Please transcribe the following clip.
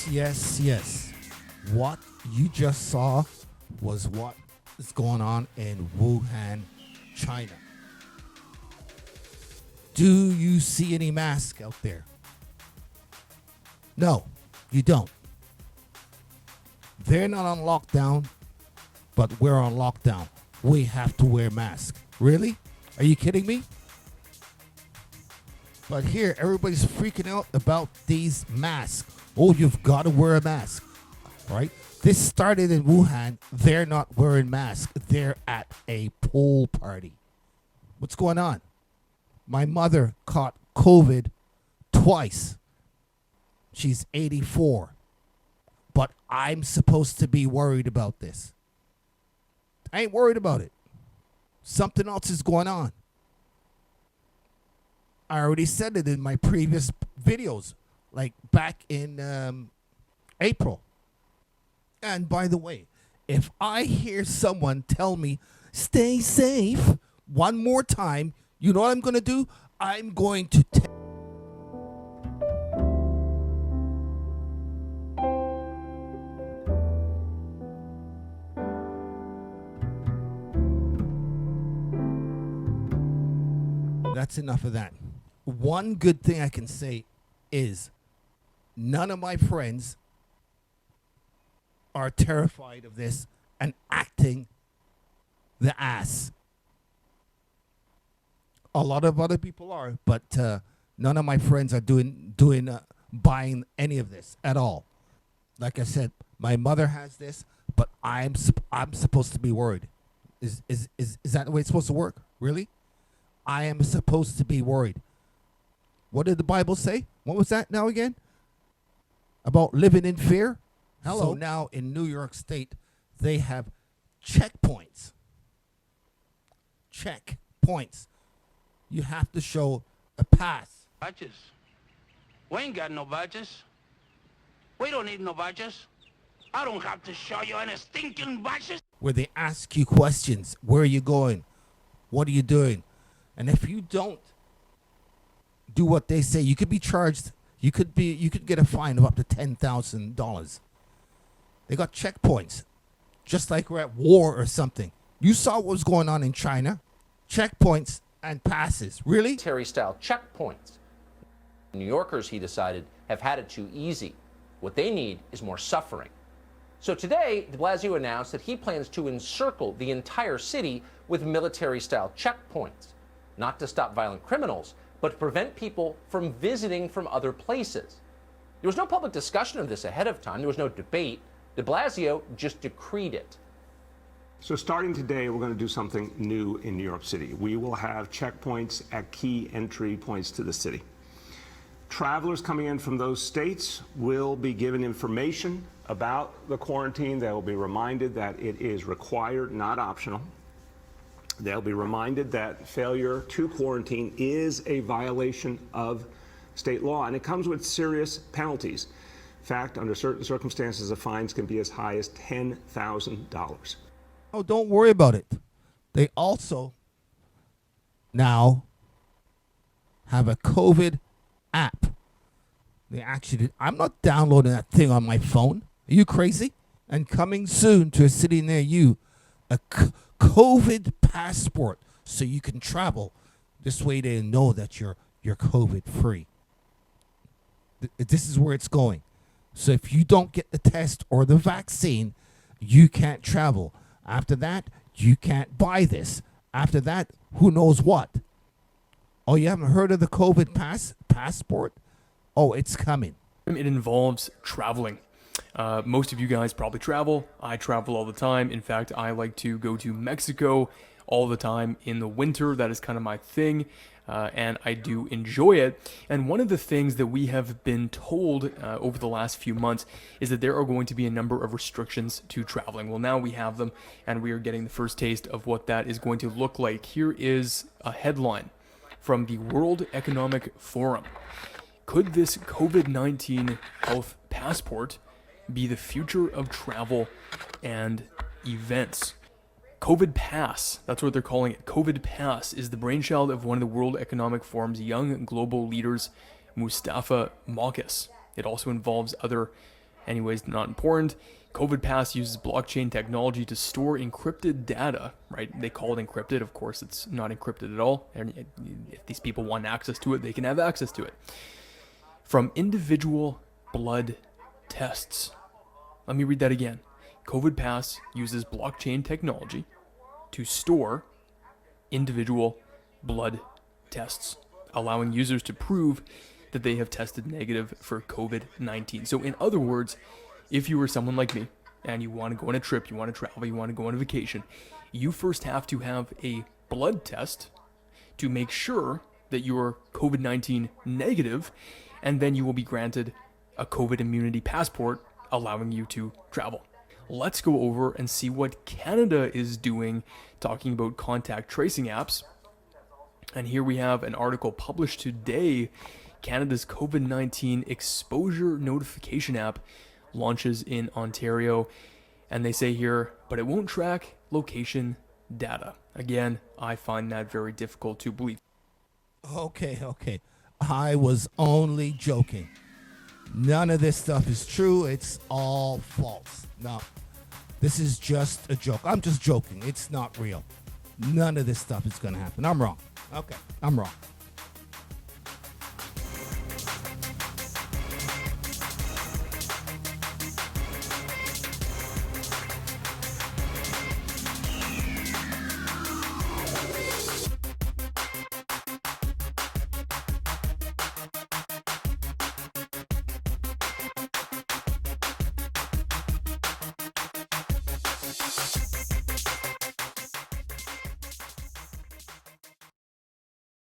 Yes. What you just saw was what is going on in Wuhan, China. Do you see any masks out there? No, you don't. They're not on lockdown, but we're on lockdown. We have to wear masks. Really? Are you kidding me? But here, everybody's freaking out about these masks. Oh, you've got to wear a mask, right? This started in Wuhan. They're not wearing masks. They're at a pool party. What's going on? My mother caught COVID twice. She's 84. But I'm supposed to be worried about this. I ain't worried about it. Something else is going on. I already said it in my previous videos, like back in April. And by the way, if I hear someone tell me, stay safe, one more time, you know what I'm going to do? I'm going to That's enough of that. One good thing I can say is none of my friends are terrified of this and acting the ass. A lot of other people are, but none of my friends are buying any of this at all. Like I said, my mother has this, but I'm supposed to be worried. Is that the way it's supposed to work? Really? I am supposed to be worried. What did the Bible say? What was that now again? About living in fear? Hello. So now in New York State, they have checkpoints. Checkpoints. You have to show a pass. Badges. We ain't got no badges. We don't need no badges. I don't have to show you any stinking badges. Where they ask you questions. Where are you going? What are you doing? And if you don't do what they say, you could be charged. You could get a fine of up to $10,000. They got checkpoints, just like we're at war or something. You saw what was going on in China. Checkpoints and passes. Really? Military-style checkpoints. New Yorkers, he decided, have had it too easy. What they need is more suffering. So today, de Blasio announced that he plans to encircle the entire city with military-style checkpoints. Not to stop violent criminals, but to prevent people from visiting from other places. There was no public discussion of this ahead of time. There was no debate. De Blasio just decreed it. So starting today, we're going to do something new in New York City. We will have checkpoints at key entry points to the city. Travelers coming in from those states will be given information about the quarantine. They will be reminded that it is required, not optional. They'll be reminded that failure to quarantine is a violation of state law, and it comes with serious penalties. In fact, under certain circumstances, the fines can be as high as $10,000. Oh, don't worry about it. They also now have a COVID app. They actually, I'm not downloading that thing on my phone. Are you crazy? And coming soon to a city near you, a COVID passport, so you can travel. This way they know that you're COVID free. This is where it's going. So if you don't get the test or the vaccine, you can't travel. After that, you can't buy this. After that, who knows what? Oh, you haven't heard of the COVID passport? Oh, it's coming. It involves traveling. Most of you guys probably travel. I travel all the time. In fact, I like to go to Mexico all the time in the winter. That is kind of my thing, and I do enjoy it. And one of the things that we have been told over the last few months is that there are going to be a number of restrictions to traveling. Well, now we have them, and we are getting the first taste of what that is going to look like. Here is a headline from the World Economic Forum. Could this COVID-19 health passport be the future of travel and events? COVID Pass, that's what they're calling it. COVID Pass is the brainchild of one of the World Economic Forum's young global leaders, Mustafa Mokas. It also involves other, anyways, not important. COVID Pass uses blockchain technology to store encrypted data, right? They call it encrypted. Of course, it's not encrypted at all. And if these people want access to it, they can have access to it. From individual blood tests. Let me read that again. COVID Pass uses blockchain technology to store individual blood tests, allowing users to prove that they have tested negative for COVID-19. So in other words, if you were someone like me and you want to go on a trip, you want to travel, you want to go on a vacation, you first have to have a blood test to make sure that you're COVID-19 negative, and then you will be granted a COVID immunity passport allowing you to travel. Let's go over and see what Canada is doing, talking about contact tracing apps. And here we have an article published today. Canada's COVID-19 exposure notification app launches in Ontario. And they say here, but it won't track location data. Again, I find that very difficult to believe. Okay. I was only joking. None of this stuff is true. It's all false. No, this is just a joke. I'm just joking. It's not real. None of this stuff is going to happen. I'm wrong. Okay, I'm wrong.